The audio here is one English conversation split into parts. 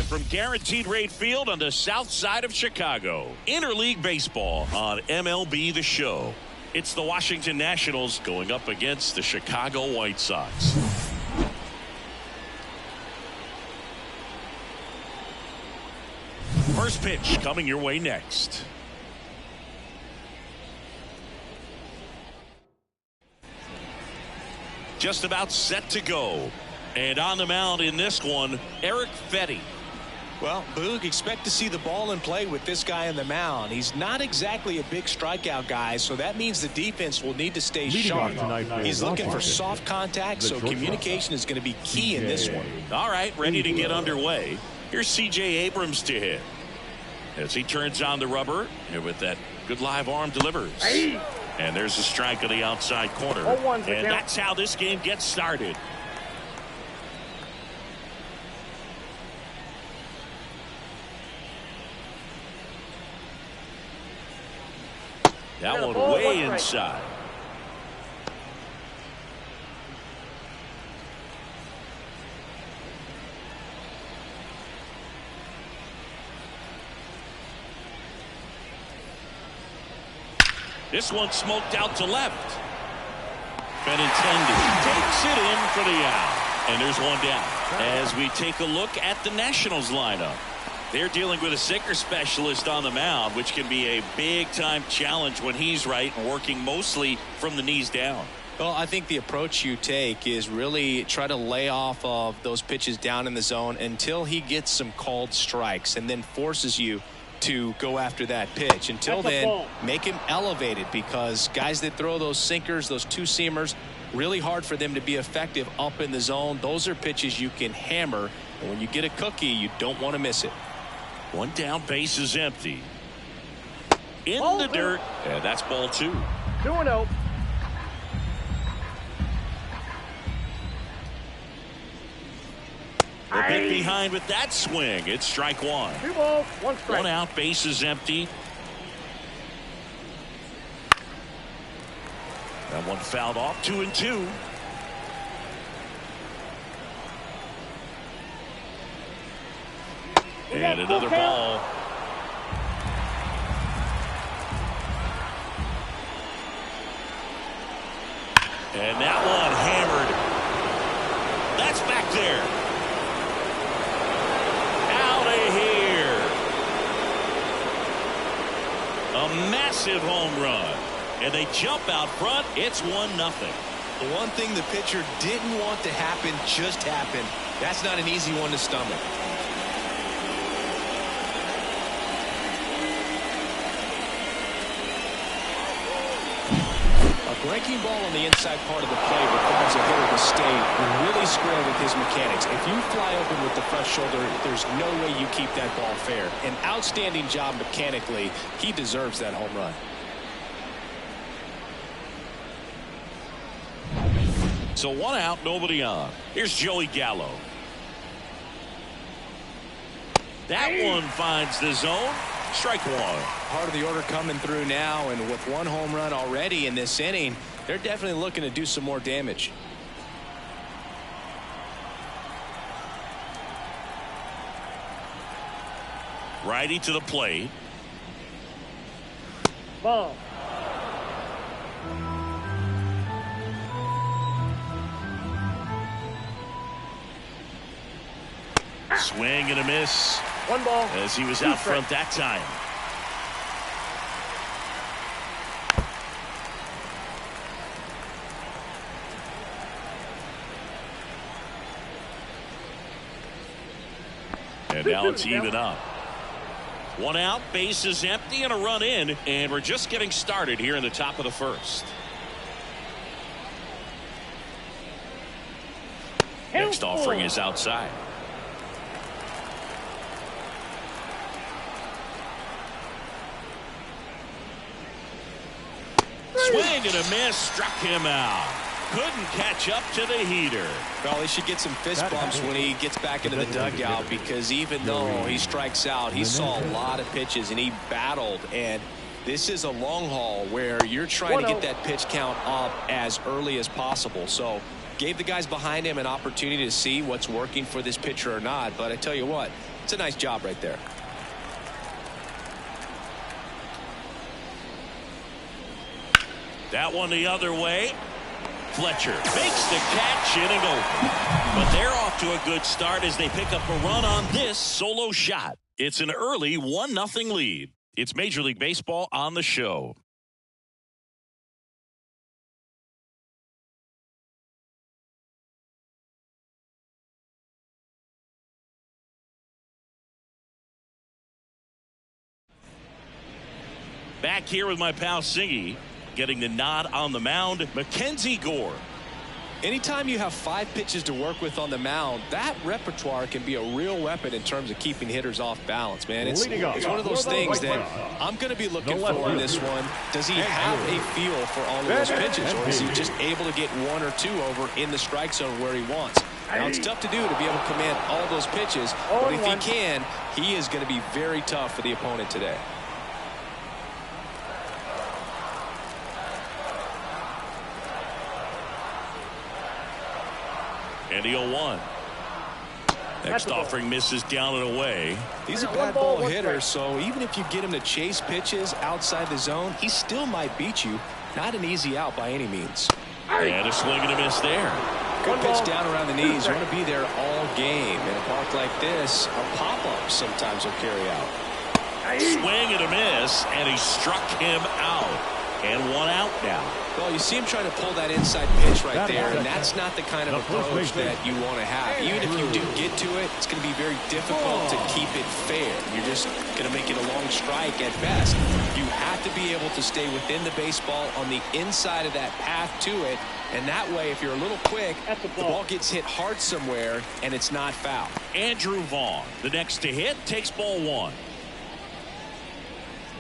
From Guaranteed Rate Field on the south side of Chicago, interleague baseball on MLB The Show. It's the Washington Nationals going up against the Chicago White Sox. First pitch coming your way next. Just about set to go. And on the mound in this one, Eric Fetty. Well, Boog, expect to see the ball in play with this guy on the mound. He's not exactly a big strikeout guy, so that means the defense will need to stay sharp. He's looking for soft contact, so communication is going to be key in this one. All right, ready to get underway. Here's C.J. Abrams to hit. As he turns on the rubber, and with that good live arm delivers. And there's a strike on the outside corner. And that's how this game gets started. That one way inside. This one smoked out to left. Benintendi takes it in for the out. And there's one down. As we take a look at the Nationals lineup. They're dealing with a sinker specialist on the mound, which can be a big-time challenge when he's right and working mostly from the knees down. Well, I think the approach you take is really try to lay off of those pitches down in the zone until he gets some called strikes and then forces you to go after that pitch. Until then, make him elevated, because guys that throw those sinkers, those two-seamers, really hard for them to be effective up in the zone. Those are pitches you can hammer, and when you get a cookie, you don't want to miss it. One down, base is empty. In the dirt, and that's ball 2. 2-0. A bit behind with that swing. It's strike 1. 2 balls, 1 strike. 1 out, base is empty. That one fouled off. 2-2. And another ball. And that one hammered. That's back there. Out of here. A massive home run. And they jump out front. It's 1-0. The one thing the pitcher didn't want to happen just happened. That's not an easy one to stomach. Breaking ball on the inside part of the plate requires a hitter to stay really square with his mechanics. If you fly open with the front shoulder, there's no way you keep that ball fair. An outstanding job mechanically. He deserves that home run. So 1 out, nobody on. Here's Joey Gallo. That one finds the zone. Strike 1. Part of the order coming through now, and with 1 home run already in this inning, they're definitely looking to do some more damage. Righty to the plate. Ball. Swing and a miss. 1 ball. As he was out front that time. And now it's even up. 1 out, base is empty, and a run in, and we're just getting started here in the top of the first. Next offering is outside. Swing and a miss, struck him out. Couldn't catch up to the heater. Well, he should get some fist bumps when he gets back into the dugout, because even though he strikes out, he saw a lot of pitches and he battled. And this is a long haul where you're trying to get that pitch count up as early as possible. So gave the guys behind him an opportunity to see what's working for this pitcher or not. But I tell you what, it's a nice job right there. That one the other way. Fletcher makes the catch, inning over. But they're off to a good start as they pick up a run on this solo shot. It's an early 1-0 lead. It's Major League Baseball on the show. Back here with my pal Singy. Getting the nod on the mound, Mackenzie Gore. Anytime you have 5 pitches to work with on the mound, that repertoire can be a real weapon in terms of keeping hitters off balance, man. It's one of those things that I'm going to be looking for in this one. Does he have a feel for all of those pitches, or is he just able to get 1 or 2 over in the strike zone where he wants? Now, it's tough to do to be able to command all those pitches, but if he can, he is going to be very tough for the opponent today. And the 0-1. Next offering misses down and away. He's a bad ball hitter, so even if you get him to chase pitches outside the zone, he still might beat you. Not an easy out by any means. And a swing and a miss there. Good pitch down around the knees. You want to be there all game. In a park like this, a pop-up sometimes will carry out. Swing and a miss, and he struck him out. And 1 out now. Well, you see him trying to pull that inside pitch right there, and that's not the kind of approach that you want to have. Even if you do get to it, it's going to be very difficult to keep it fair. You're just going to make it a long strike at best. You have to be able to stay within the baseball on the inside of that path to it, and that way, if you're a little quick, the ball gets hit hard somewhere, and it's not foul. Andrew Vaughn, the next to hit, takes ball 1.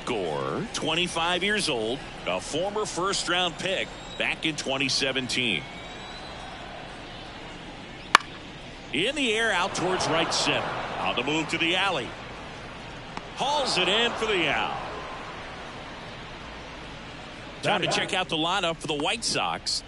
Gore, 25 years old, a former first-round pick back in 2017. In the air, out towards right center. On the move to the alley. Hauls it in for the out. Time to check out the lineup for the White Sox.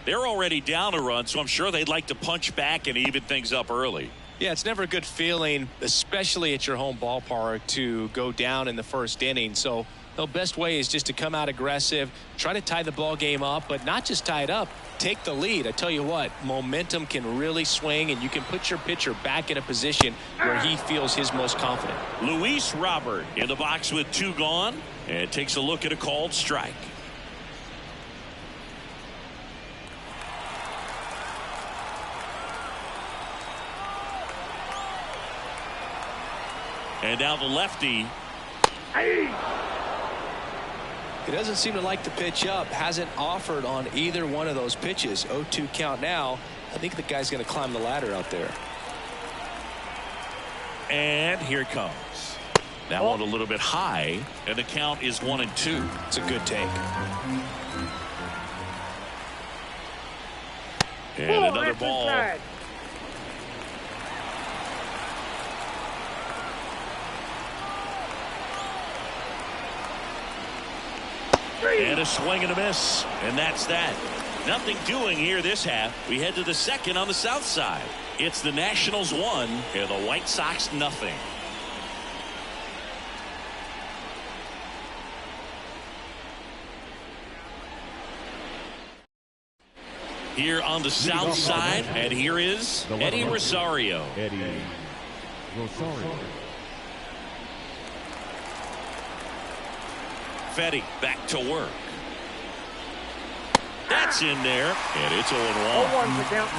They're already down a run, so I'm sure they'd like to punch back and even things up early. Yeah, it's never a good feeling, especially at your home ballpark, to go down in the first inning. So the best way is just to come out aggressive, try to tie the ball game up, but not just tie it up, take the lead. I tell you what, momentum can really swing, and you can put your pitcher back in a position where he feels his most confident. Luis Robert in the box with 2 gone, and takes a look at a called strike. And now the lefty. He doesn't seem to like the pitch up. Hasn't offered on either one of those pitches. 0-2 count now. I think the guy's going to climb the ladder out there. And here it comes. That one a little bit high, and the count is 1-2. It's a good take. And another ball. And a swing and a miss. And that's that. Nothing doing here this half. We head to the second on the south side. It's the Nationals 1 and the White Sox nothing. Here on the south side, and here is Eddie Rosario. Eddie Rosario. Fetty back to work. That's in there, and it's 0-1. 0-1 to count.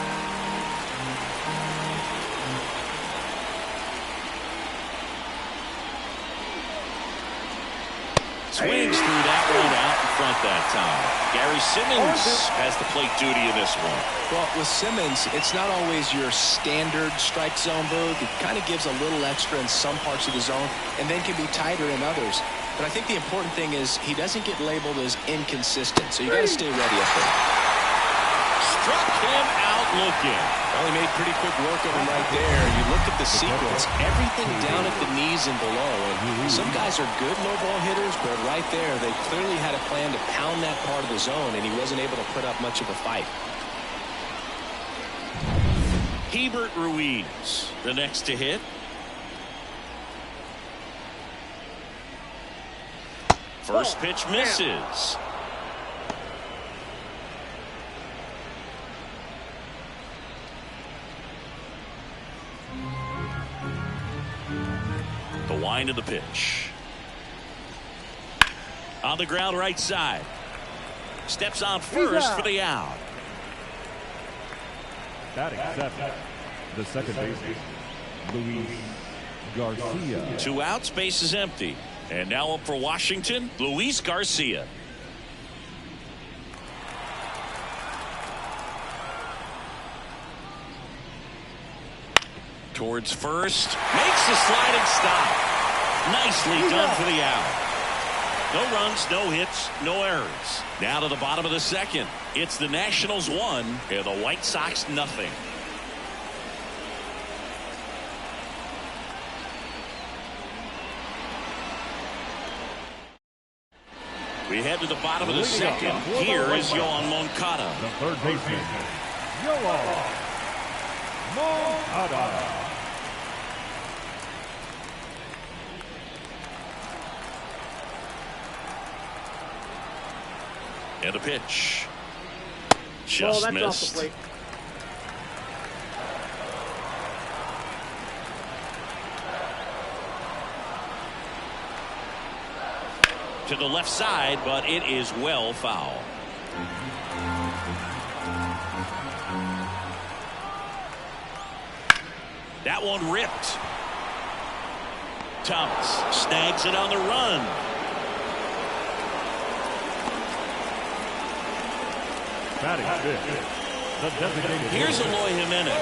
Swings through that one out in front that time. Gary Simmons has the plate duty in this one. Well, with Simmons, it's not always your standard strike zone, Boog. It kind of gives a little extra in some parts of the zone and then can be tighter in others. But I think the important thing is he doesn't get labeled as inconsistent, so you got to stay ready up there. Struck him out looking. Well, he made pretty quick work of him right there. You look at the sequence, everything down at the knees and below. And some guys are good low ball hitters, but right there, they clearly had a plan to pound that part of the zone, and he wasn't able to put up much of a fight. Hebert Ruiz, the next to hit. First pitch misses. The wind of the pitch. On the ground right side. Steps on first for the out. Batting seventh, the second baseman, Luis Garcia. 2 outs, base is empty. And now up for Washington, Luis Garcia. Towards first, makes the sliding stop. Nicely done for the out. No runs, no hits, no errors. Now to the bottom of the second. It's the Nationals 1 and the White Sox nothing. We head to the bottom of the second. Here is Yoan Moncada. The third baseman, Yoan Moncada. And a pitch. Just that's missed. off the plate. To the left side, but it is well foul. That one ripped. Thomas snags it on the run. Batting fifth, the designated Here's Eloy Jimenez.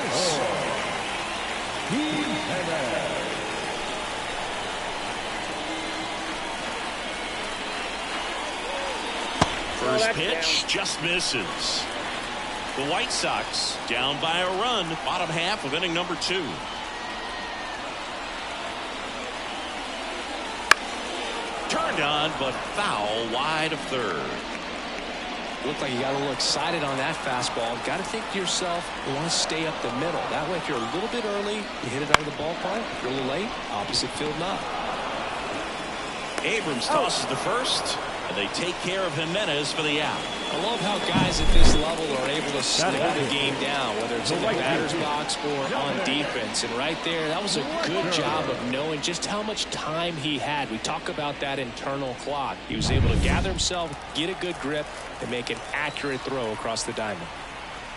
Jimenez. First pitch just misses. The White Sox down by a run, bottom half of inning number 2. Turned on, but foul wide of third. Looked like you got a little excited on that fastball. Got to think to yourself, you want to stay up the middle. That way, if you're a little bit early, you hit it out of the ballpark. If you're a little late, opposite field knock. Abrams tosses the first, and they take care of Jimenez for the out. I love how guys at this level are able to slow the game down, whether it's in the batter's box or on defense. And right there, that was a good job of knowing just how much time he had. We talk about that internal clock. He was able to gather himself, get a good grip, and make an accurate throw across the diamond.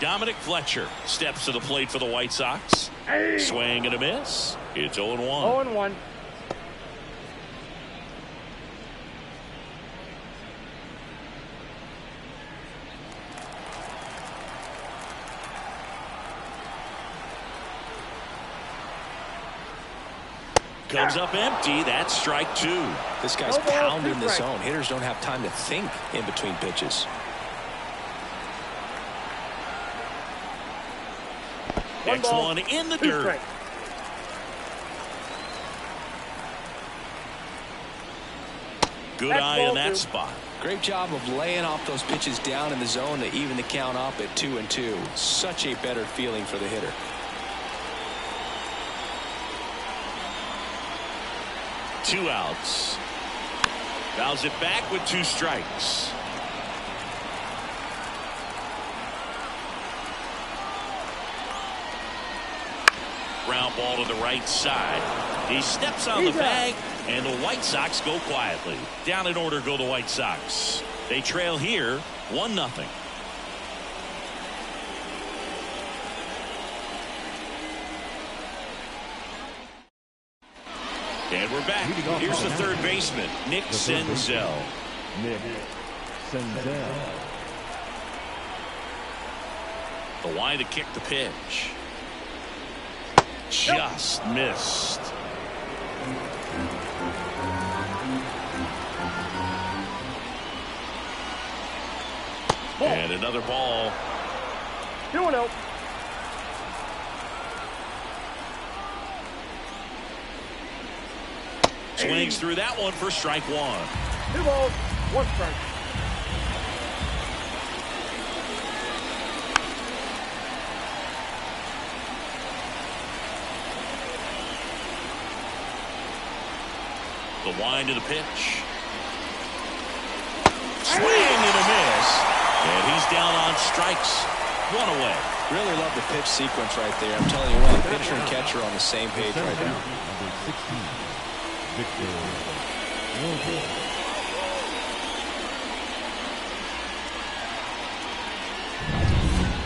Dominic Fletcher steps to the plate for the White Sox. Swing and a miss. It's 0-1. 0-1. Comes up empty. That's strike 2. This guy's pounding the zone. Hitters don't have time to think in between pitches. Next one in the dirt. Good eye in that spot. Great job of laying off those pitches down in the zone to even the count up at 2-2. Such a better feeling for the hitter. Two outs. Fouls it back with 2 strikes. Ground ball to the right side. He steps on the bag, and the White Sox go quietly. Down in order go the White Sox. They trail here 1-0. And we're back. Here's the third baseman, Nick Senzel. Nick Senzel. The line to kick the pitch. Just missed. And another ball. 2-0. Swings through that one for strike one. 2 balls, 1 strike. The wind of the pitch. Swing and a miss. And he's down on strikes. 1 away. Really love the pitch sequence right there. I'm telling you what, pitcher and catcher are on the same page right now. Number 16, Victor Robles.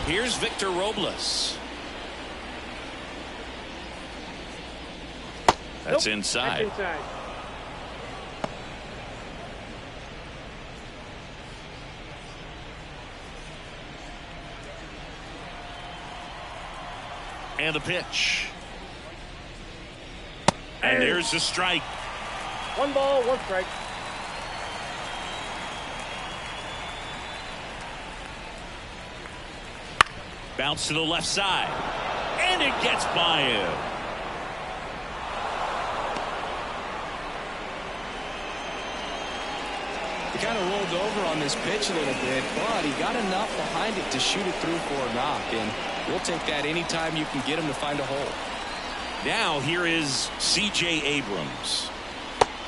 Here's Victor Robles. That's inside. That's inside. And the pitch. And there's the strike. 1 ball, 1 strike. Bounce to the left side. And it gets by him. He kind of rolled over on this pitch a little bit, but he got enough behind it to shoot it through for a knock. And we'll take that anytime you can get him to find a hole. Now here is C.J. Abrams.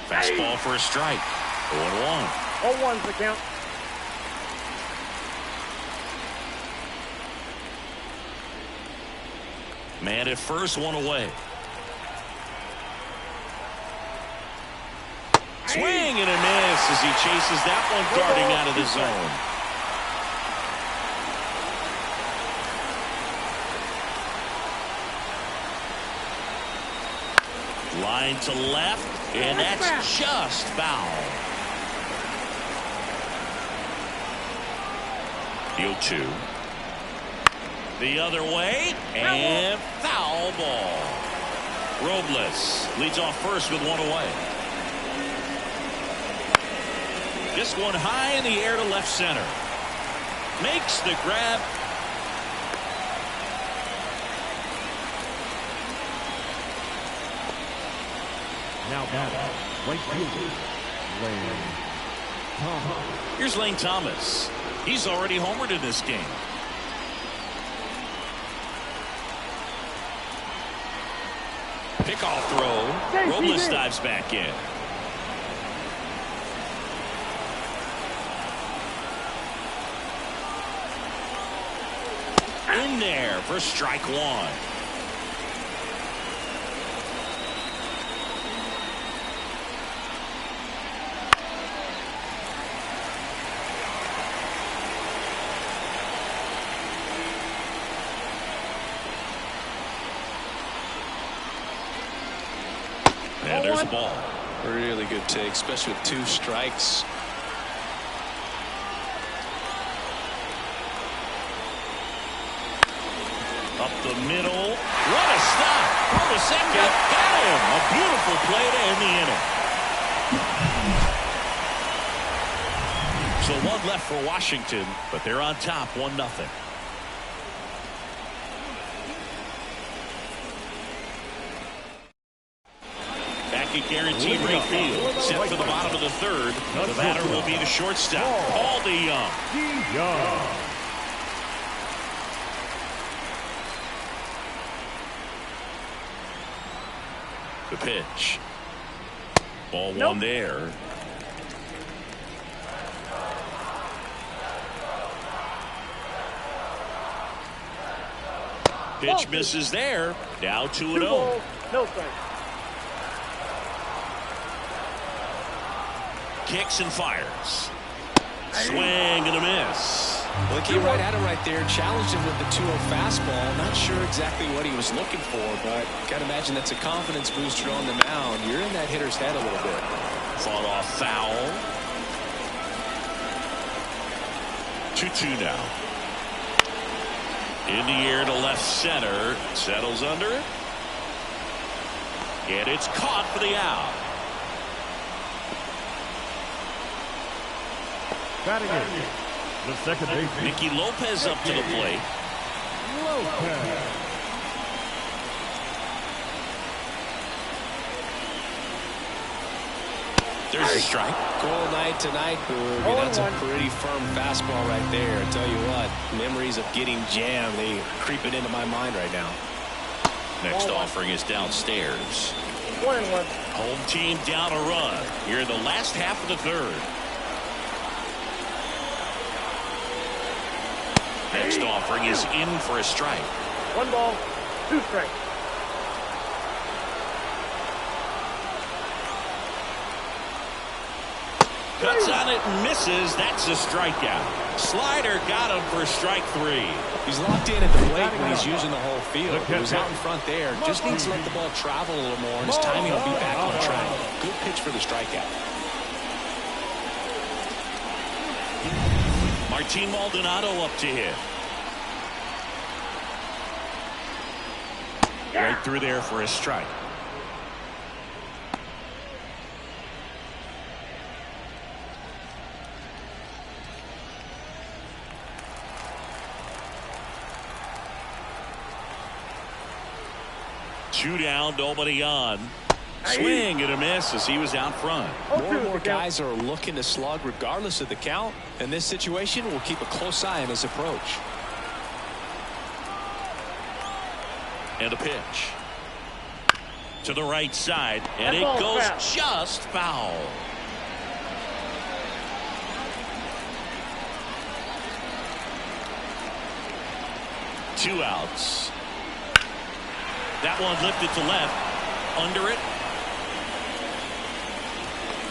Fastball for a strike. 0-1. 0-1's the count. Man at first, 1 away. Swing and a miss as he chases that one darting out of the zone. Line to left, and that's just foul. The 0-2. The other way, and foul ball. Robles leads off first with 1 away. This one high in the air to left center. Makes the grab. Now batting, right fielder, Lane Thomas. Here's Lane Thomas. He's already homered in this game. Pickoff throw. Robles dives back in. In there for strike 1. And there's a ball. Really good take, especially with 2 strikes. Up the middle. What a stop. From the second. Got him. A beautiful play to end the inning. So 1 left for Washington, but they're on top 1-0. Back at guaranteed right field. Set for the bottom of the 3rd. The batter will be the shortstop, Paul DeYoung. Young. The pitch. Ball 1 there. Pitch misses there. Now 2-0. 2 balls, no strike. Kicks and fires. Swing and a miss. Well, he came right at him right there, challenged him with the 2-0 fastball. Not sure exactly what he was looking for, but gotta imagine that's a confidence booster on the mound. You're in that hitter's head a little bit. Fought off foul. 2-2 now. In the air to left center. Settles under it. And it's caught for the out. Batting in, The second baseman, Nicky Lopez up to the plate. Lopez. There's a strike. Cool night tonight, Boog. That's a pretty firm fastball right there. I tell you what, memories of getting jammed, they creeping into my mind right now. Next offering is downstairs. 1-1. Home team down a run here in the last half of the third. Next offering is in for a strike. 1 ball, 2 strikes. Cuts on it and misses. That's a strikeout. Slider got him for strike 3. He's locked in at the plate when he's using the whole field. He was out in front there. Just needs to let the ball travel a little more, and his timing will be back on track. Good pitch for the strikeout. Martin Maldonado up to hit. Right through there for a strike. Two down, nobody on. Swing and a miss as he was out front. More and more guys are looking to slug regardless of the count. In this situation, we'll keep a close eye on his approach. And a pitch. To the right side, and it goes just foul. Two outs. That one lifted to left. Under it.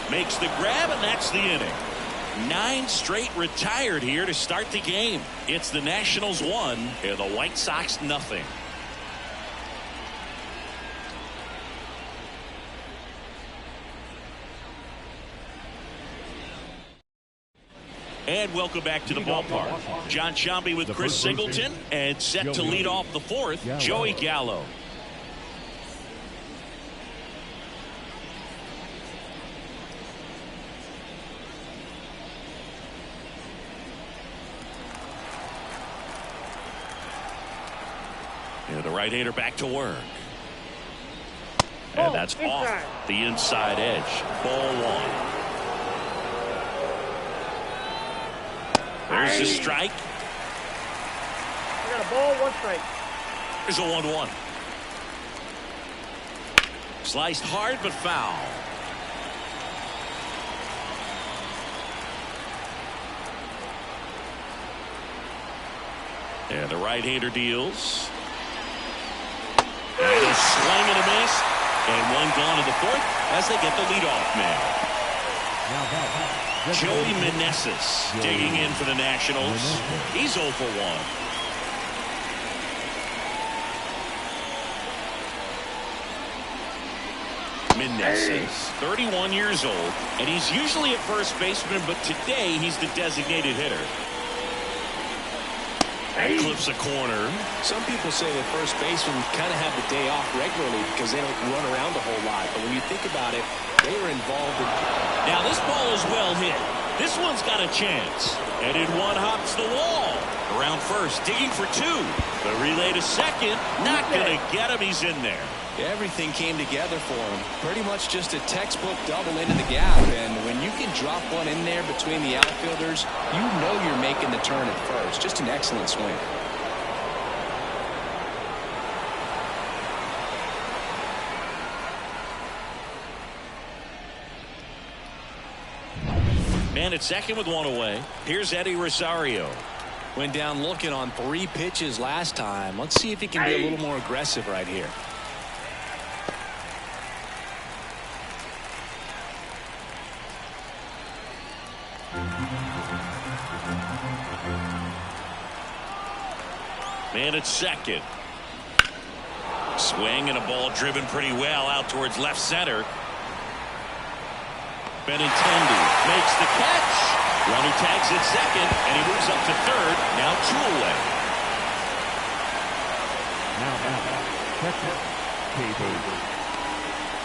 Makes the grab, and that's the inning. 9 straight retired here to start the game. It's the Nationals 1 and the White Sox nothing. And welcome back to the ballpark. John Sciambi with Chris Singleton, and set to lead off the fourth, Joey Gallo. And the right-hander back to work. And that's off the inside edge. Ball 1. There's the strike. I got a ball, 1 strike. There's a 1-1. Sliced hard but foul. And the right-hander deals. And a swing and a miss. And one gone in the fourth as they get the leadoff man. Joey Meneses digging in for the Nationals. He's 0 for 1. Meneses, 31 years old, and he's usually a first baseman, but today he's the designated hitter. And clips a corner. Some people say that first basemen kind of have the day off regularly because they don't run around a whole lot. But when you think about it, they were involved in. Now this ball is well hit. This one's got a chance. And in one hops the wall. Around first, digging for 2. The relay to second. Not going to get him. He's in there. Everything came together for him. Pretty much just a textbook double into the gap. And when you can drop one in there between the outfielders, you know you're making the turn at first. Just an excellent swing. Man at second with 1 away. Here's Eddie Rosario. Went down looking on 3 pitches last time. Let's see if he can be a little more aggressive right here. Man at second. Swing and a ball driven pretty well out towards left center. Benintendi makes the catch. Runner tags at second, and he moves up to third. Now 2 away. Now catcher,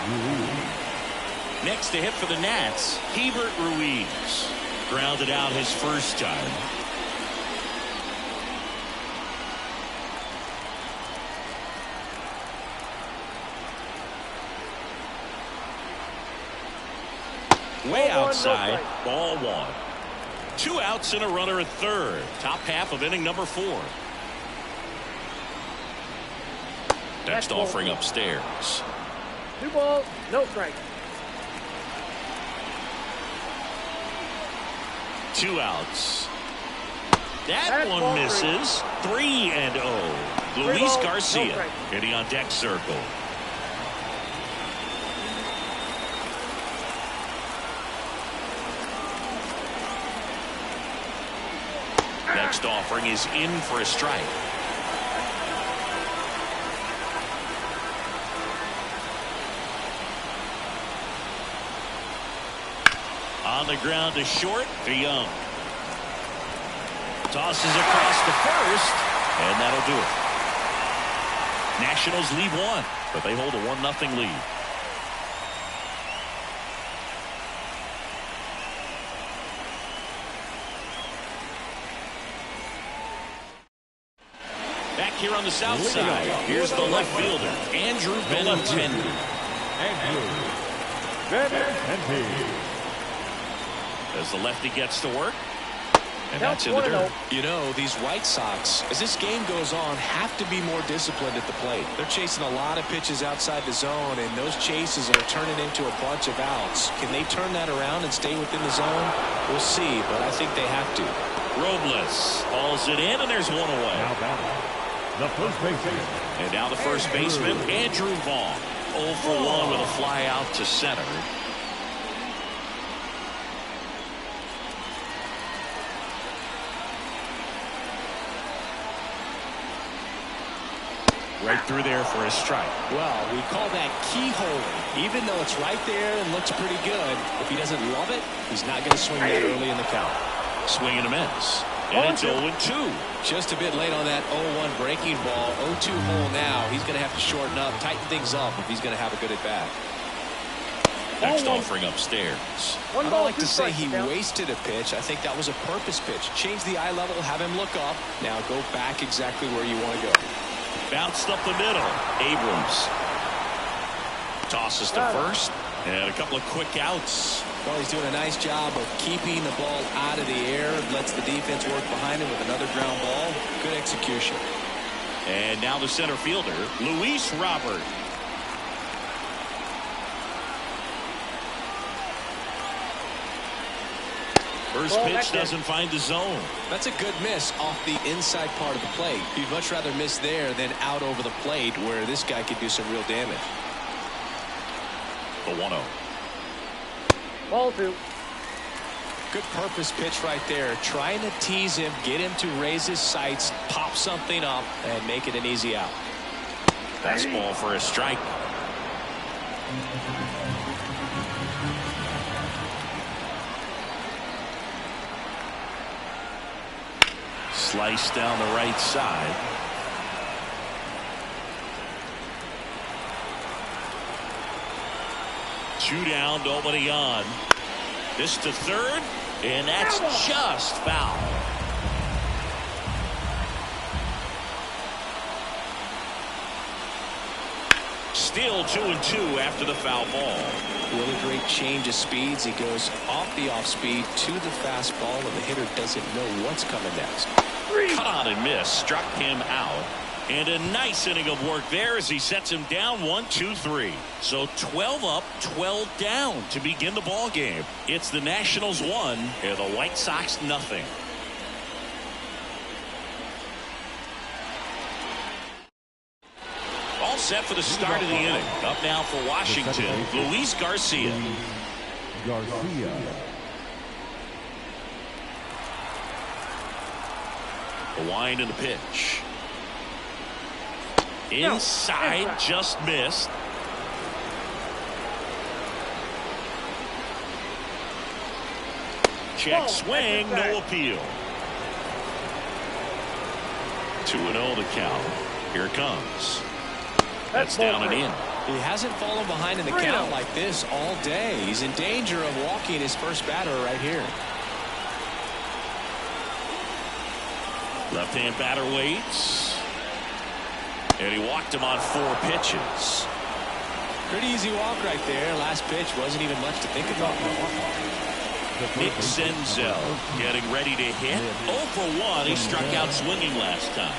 Ruiz. Next to hit for the Nats, Hebert Ruiz. Grounded out his first time. Way Ball one, no outside. strike. Ball one. 2 outs and a runner at third. Top half of inning number 4. Next offering upstairs. 2 balls, no strike. 2 outs. That That's one ball misses. 3-0. 3 Luis balls, no Garcia strike. hitting on deck circle. Next offering is in for a strike. On the ground to short to Young. Tosses across the first, and that'll do it. Nationals lead 1, but they hold a 1-0 lead. Back here on the south side, here's the left fielder, Andrew Benintendi. Andrew Benintendi. As the lefty gets to work, and Count that's in the dirt. 1-0. You know, these White Sox, as this game goes on, have to be more disciplined at the plate. They're chasing a lot of pitches outside the zone, and those chases are turning into a bunch of outs. Can they turn that around and stay within the zone? We'll see, but I think they have to. Robles hauls it in, and there's one away. Now batting, the first baseman. And now the first baseman, Andrew Vaughn. 0 for 1 with a fly out to center. Right through there for a strike. Well, we call that keyhole. Even though it's right there and looks pretty good, if he doesn't love it, he's not going to swing that early in the count. Swing and a miss. And it's 0-2. Just a bit late on that 0-1 breaking ball. 0-2 hole now. He's going to have to shorten up, tighten things up if he's going to have a good at bat. Next offering upstairs. One I ball, don't like to 2 say strikes, he count. wasted a pitch. I think that was a purpose pitch. Change the eye level, have him look up. Now go back exactly where you want to go. Bounced up the middle. Abrams tosses to first. And a couple of quick outs. Well, he's doing a nice job of keeping the ball out of the air. Lets the defense work behind him with another ground ball. Good execution. And now the center fielder, Luis Robert. First pitch doesn't find the zone. That's a good miss off the inside part of the plate. You'd much rather miss there than out over the plate where this guy could do some real damage. The 1-0. Ball 2. Good purpose pitch right there. Trying to tease him, get him to raise his sights, pop something up, and make it an easy out. Fastball for a strike. Slice down the right side. Two down, nobody on. This to third, and that's just foul. Still 2-2 after the foul ball. Really great change of speeds. He goes off the off speed to the fastball, and the hitter doesn't know what's coming next. Caught and missed, struck him out. And a nice inning of work there as he sets him down 1-2-3. So 12 up, 12 down to begin the ball game. It's the Nationals 1 and the White Sox nothing. All set for the start of the inning. Up now for Washington, Luis Garcia. Garcia. The wind and the pitch. Inside, just missed. Check swing, no appeal. 2-0 the count. Here it comes. That's down and in. He hasn't fallen behind in the count like this all day. He's in danger of walking his first batter right here. Left-hand batter waits. And he walked him on 4 pitches. Pretty easy walk right there. Last pitch wasn't even much to think about. Nick Senzel getting ready to hit. 0 for 1. He struck out swinging last time.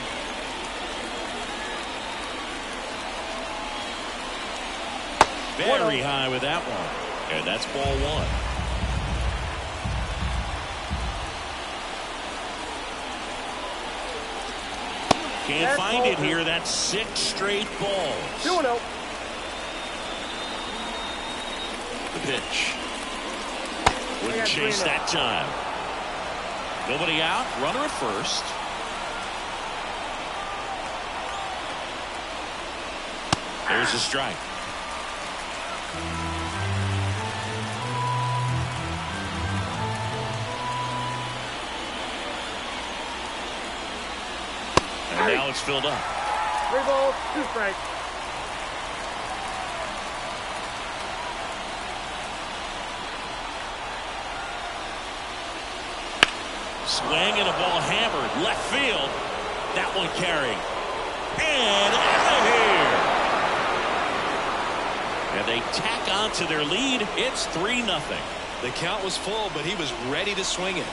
Very high with that one. And that's ball 1. Can't find it here. That's 6 straight balls. 2-0. The pitch. Wouldn't chase that time. Nobody out. Runner at first. There's a strike. And now it's filled up. 3 balls, 2 strikes. Swing and a ball hammered left field. That one carrying. And out of here. And they tack on to their lead. It's 3-0. The count was full, but he was ready to swing it.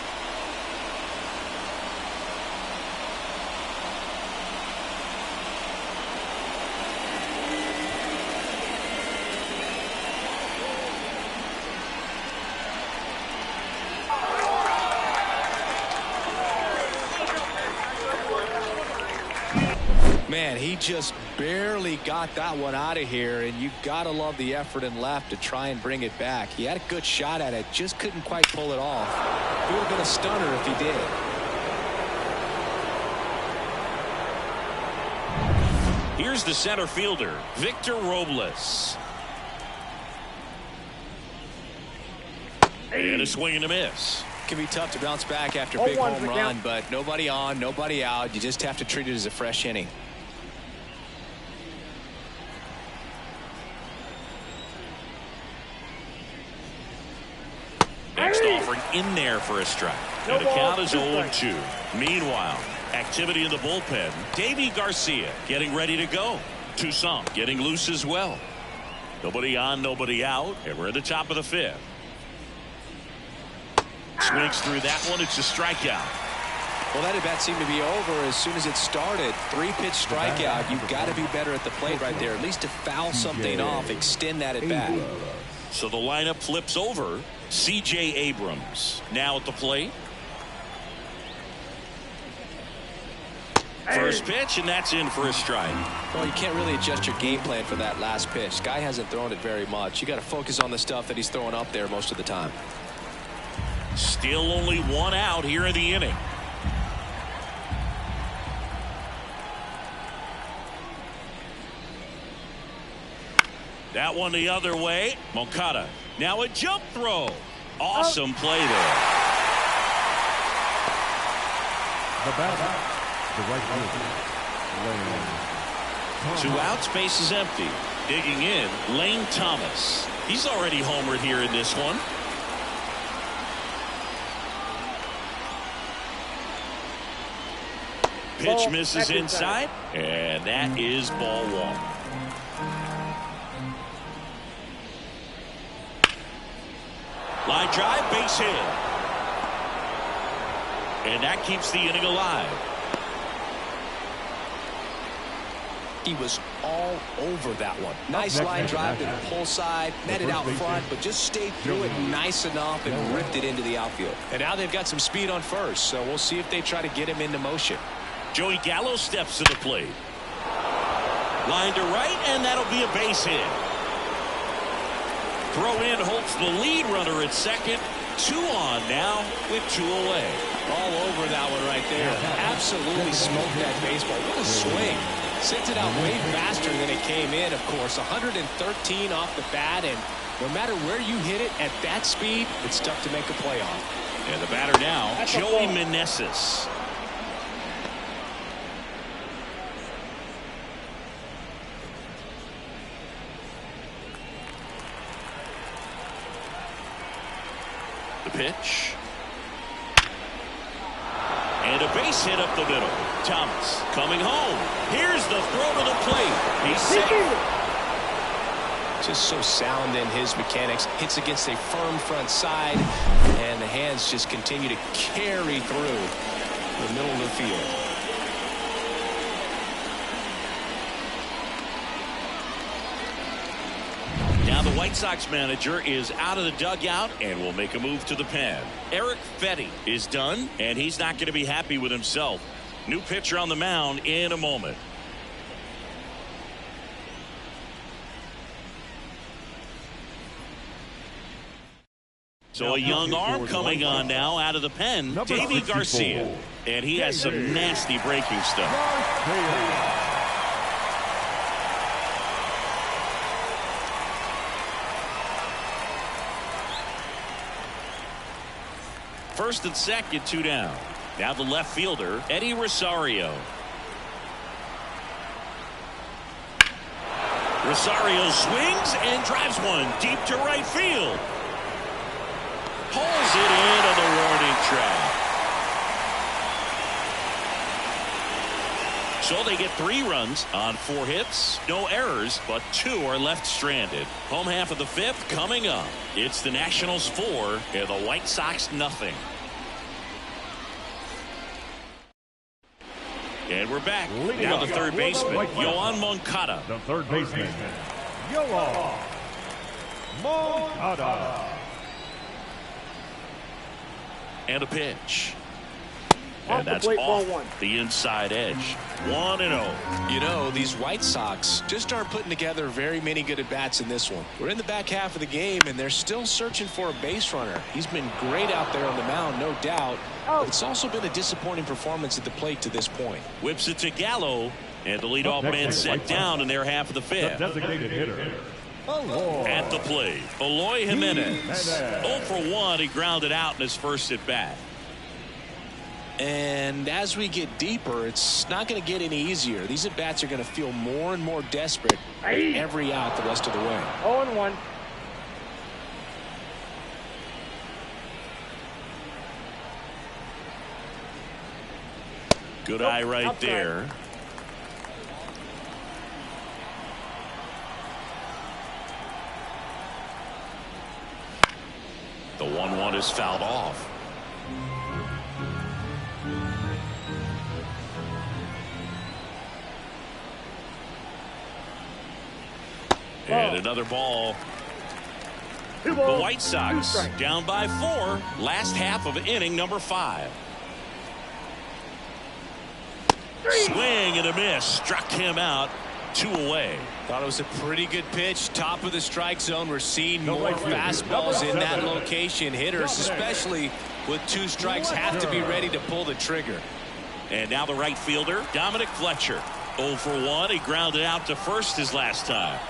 Man, he just barely got that one out of here, and you gotta love the effort in left to try and bring it back. He had a good shot at it, just couldn't quite pull it off. It would have been a stunner if he did. Here's the center fielder, Victor Robles. And a swing and a miss. Can be tough to bounce back after a big home run, but nobody on, nobody out. You just have to treat it as a fresh inning. Next offering in there for a strike. And the count is 0-2. Meanwhile, activity in the bullpen. Davy Garcia getting ready to go. Toussaint getting loose as well. Nobody on, nobody out. And we're at the top of the 5th. Swings through that one. It's a strikeout. Well, that at bat seemed to be over as soon as it started. 3-pitch strikeout. You've got to be better at the plate right there, at least to foul something off, extend that at bat. So the lineup flips over. C.J. Abrams now at the plate. First pitch, and that's in for a strike. Well, you can't really adjust your game plan for that last pitch. Guy hasn't thrown it very much. You got to focus on the stuff that he's throwing up there most of the time. Still only 1 out here in the inning. That one the other way. Moncada. Now a jump throw. Awesome play there. The batter, the right fielder, Lane. 2 outs, base is empty. Digging in, Lane Thomas. He's already homered here in this one. Pitch misses inside, and that is ball 1. Line drive, base hit. And that keeps the inning alive. He was all over that one. Nice line drive to the pull side, netted out front, but just stayed through it nice enough and ripped it into the outfield. And now they've got some speed on first, so we'll see if they try to get him into motion. Joey Gallo steps to the plate. Line to right, and that'll be a base hit. Throw in holds the lead runner at second. 2 on now with 2 away. All over that one right there. Absolutely smoked that baseball. What a swing. Sends it out way faster than it came in, of course. 113 off the bat, and no matter where you hit it at that speed, it's tough to make a play on. And the batter now, Joey Meneses. The pitch. And a base hit up the middle. Thomas coming home. Here's the throw to the plate. He's safe. Just so sound in his mechanics. Hits against a firm front side, and the hands just continue to carry through the middle of the field. Now the White Sox manager is out of the dugout and will make a move to the pen. Eric Fetty is done, and he's not going to be happy with himself. New pitcher on the mound in a moment. So a young arm coming on now out of the pen, Davy Garcia. And he has some nasty breaking stuff. First and second, 2 down. Now the left fielder, Eddie Rosario. Rosario swings and drives one deep to right field. Pulls it in on the warning track. So they get 3 runs on 4 hits, no errors, but 2 are left stranded. Home half of the 5th coming up. It's the Nationals 4 and the White Sox nothing. And we're back. Now the third baseman, Yoan Moncada. The third baseman, Yoan Moncada. And a pitch. And that's off the inside edge. 1-0. You know, these White Sox just aren't putting together very many good at-bats in this one. We're in the back half of the game, and they're still searching for a base runner. He's been great out there on the mound, no doubt. But it's also been a disappointing performance at the plate to this point. Whips it to Gallo, and the leadoff man set down in their half of the 5th. Designated hitter, At the plate, Eloy Jimenez. 0 for 1. He grounded out in his first at bat. And as we get deeper, it's not going to get any easier. These at bats are going to feel more and more desperate every out the rest of the way. 0-1. Good eye right there. The 1-1 is fouled off. And another ball. The White Sox down by 4. Last half of inning number 5. Swing and a miss. Struck him out. 2 away. Thought it was a pretty good pitch. Top of the strike zone. We're seeing more fastballs in that location. Hitters, especially with 2 strikes, have to be ready to pull the trigger. And now the right fielder, Dominic Fletcher. 0 for 1. He grounded out to first his last time.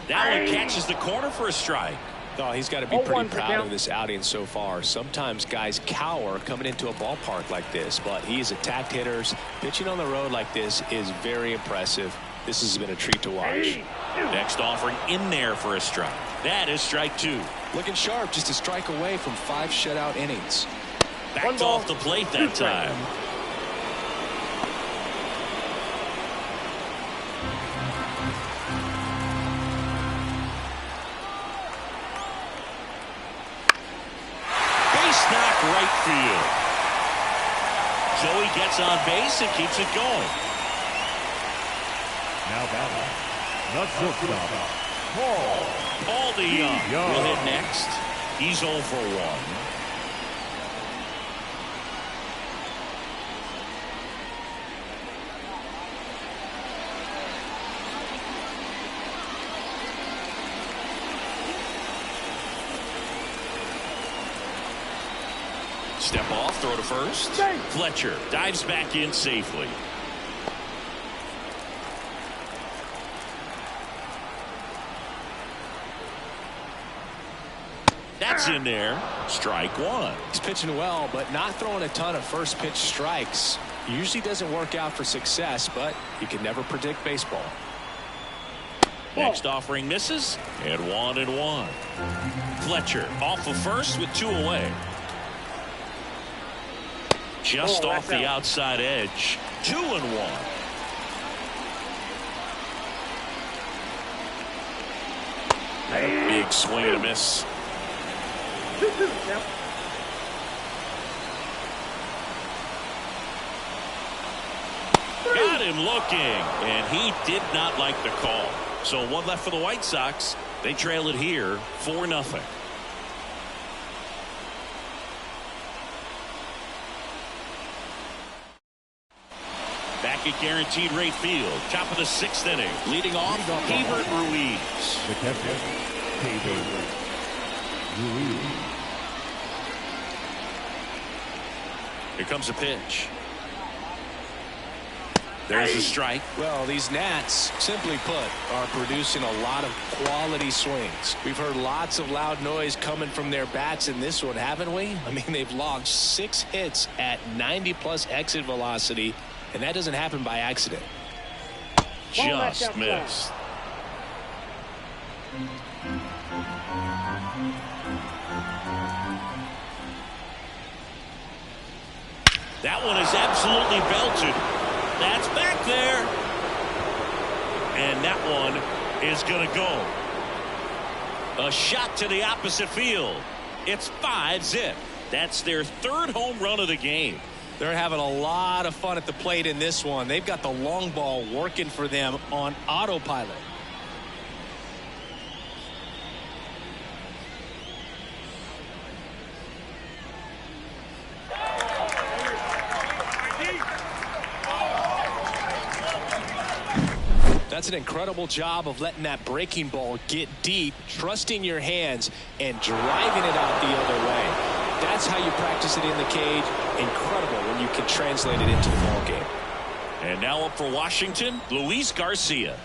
That one catches the corner for a strike. Oh, he's got to be pretty proud of this outing so far. Sometimes guys cower coming into a ballpark like this, but he's attacked hitters. Pitching on the road like this is very impressive. This has been a treat to watch. Next offering in there for a strike. That is strike 2. Looking sharp, just a strike away from 5 shutout innings. Backed off the plate that time. Knock right field. Joey gets on base and keeps it going. Now batting, the shortstop, Paul DeYoung will hit next. He's 0 for 1. Step off, throw to first. Fletcher dives back in safely. That's in there. Strike 1. He's pitching well, but not throwing a ton of first pitch strikes. Usually doesn't work out for success, but you can never predict baseball. Next offering misses, and 1-1. Fletcher off of first with 2 away. Just off the outside edge. 2-1. Big swing and a miss. 2-2, count. Got him looking, and he did not like the call. So one left for the White Sox. They trail it here 4-0. Back at Guaranteed Rate Field, top of the 6th inning, leading off Hebert Ruiz. The catcher, Hebert Ruiz. Here comes a pitch. There's a strike. Well, these Nats, simply put, are producing a lot of quality swings. We've heard lots of loud noise coming from their bats in this one, haven't we? I mean, they've logged 6 hits at 90+ exit velocity, and that doesn't happen by accident. Just missed. That one is absolutely belted. That's back there. And that one is going to go. A shot to the opposite field. It's 5-zip. That's their 3rd home run of the game. They're having a lot of fun at the plate in this one. They've got the long ball working for them on autopilot. That's an incredible job of letting that breaking ball get deep, trusting your hands, and driving it out the other way. That's how you practice it in the cage. Incredible when you can translate it into the ball game. And now up for Washington, Luis Garcia.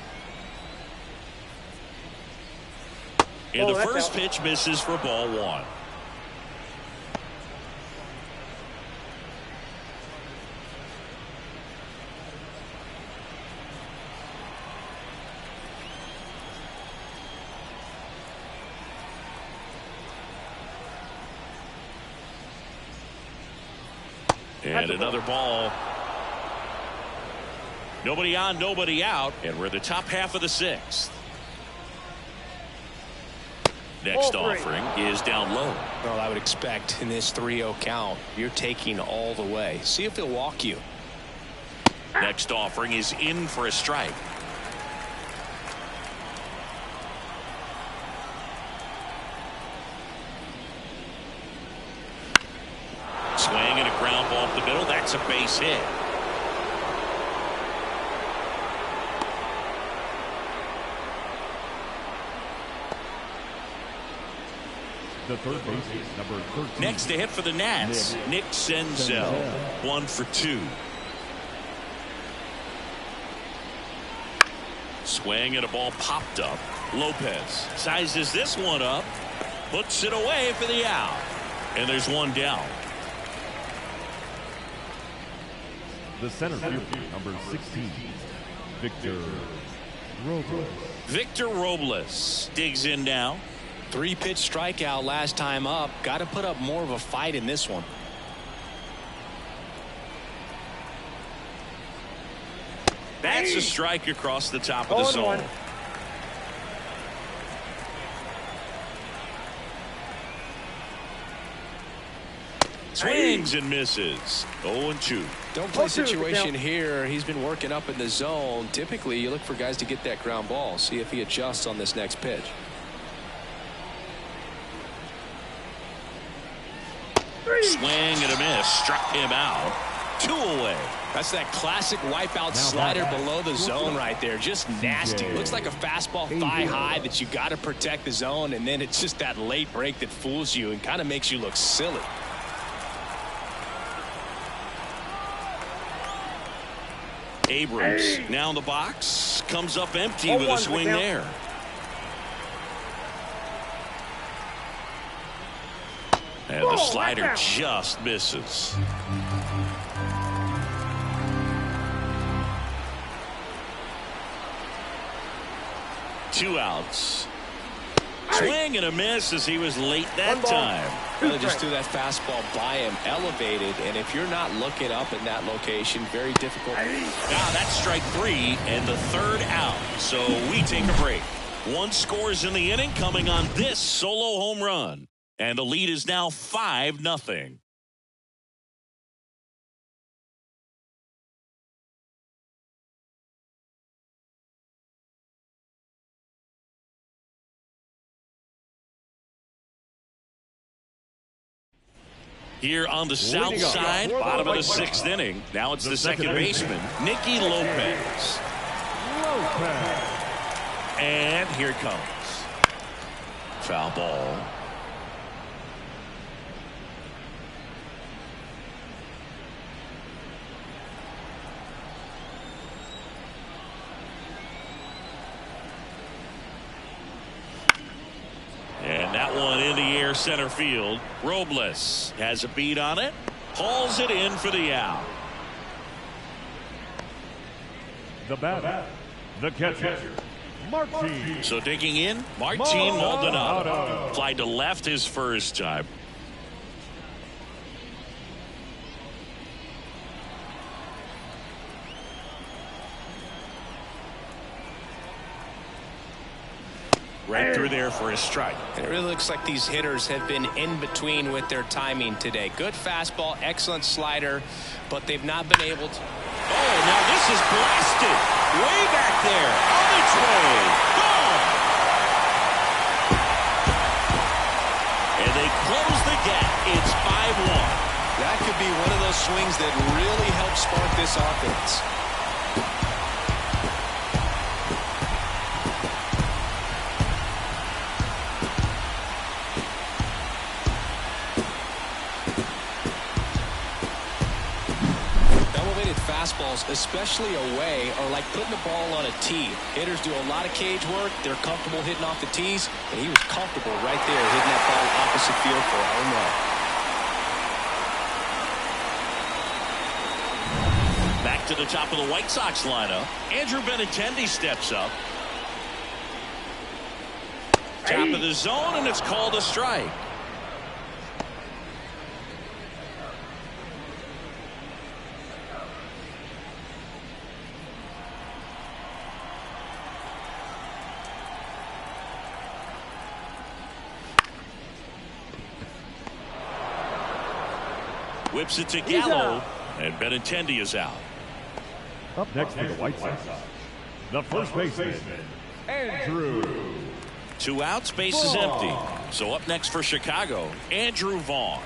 And the first pitch misses for ball 1. And another ball. Nobody on, nobody out. And we're in the top half of the 6th. Next offering is down low. Well, I would expect in this 3-0 count, you're taking all the way. See if he'll walk you. Next offering is in for a strike. Swing and a ground ball up the middle. That's a base hit. The third baseman, number 13. Next to hit for the Nats, Nick Senzel. 1 for 2. Swing and a ball popped up. Lopez sizes this one up, puts it away for the out. And there's one down. The center fielder, number 16, Victor Robles. Victor Robles digs in now. 3-pitch strikeout last time up. Got to put up more of a fight in this one. That's a strike across the top of the zone. Swings and misses. 0-2. Don't play situation here. He's been working up in the zone. Typically, you look for guys to get that ground ball. See if he adjusts on this next pitch. Swing and a miss. Struck him out. 2 away. That's that classic wipeout slider below the zone right there. Just nasty. Looks like a fastball thigh high that you got to protect the zone, and then it's just that late break that fools you and kind of makes you look silly. Abrams now in the box. Comes up empty with a swing there. And the slider just misses. Two outs. Swing and a miss as he was late that time. Really just threw that fastball by him, elevated, and if you're not looking up in that location, very difficult. Now that's strike 3 and the 3rd out. So we take a break. One scores in the inning coming on this solo home run. And the lead is now 5-0. Here on the south side, bottom of the 6th inning. Now it's the second baseman, Nicky Lopez. And here it comes. Foul ball. And that one in the air center field. Robles has a beat on it. Hauls it in for the out. The batter, the catcher, Martin. So digging in, Martin Maldonado. Fly to left his first time. Right through there for a strike. And it really looks like these hitters have been in between with their timing today. Good fastball, excellent slider, but they've not been able to. Oh, now this is blasted. Way back there. On its way. Gone. And they close the gap. It's 5-1. That could be one of those swings that really help spark this offense. Fastballs, especially away, are like putting the ball on a tee. Hitters do a lot of cage work. They're comfortable hitting off the tees, and he was comfortable right there hitting that ball opposite field for a home run. Back to the top of the White Sox lineup. Andrew Benintendi steps up. Top of the zone, and it's called a strike. Whips it to Gallo, and Benintendi is out. Up next for the White Sox, the first baseman, Andrew. 2 outs, base is empty. So up next for Chicago, Andrew Vaughn.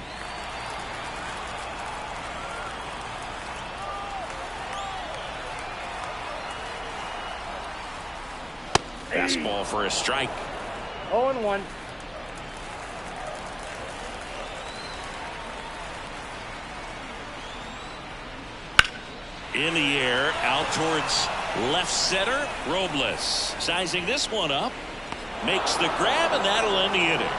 Fastball for a strike. 0-1. In the air, out towards left center. Robles sizing this one up. Makes the grab, and that'll end the inning.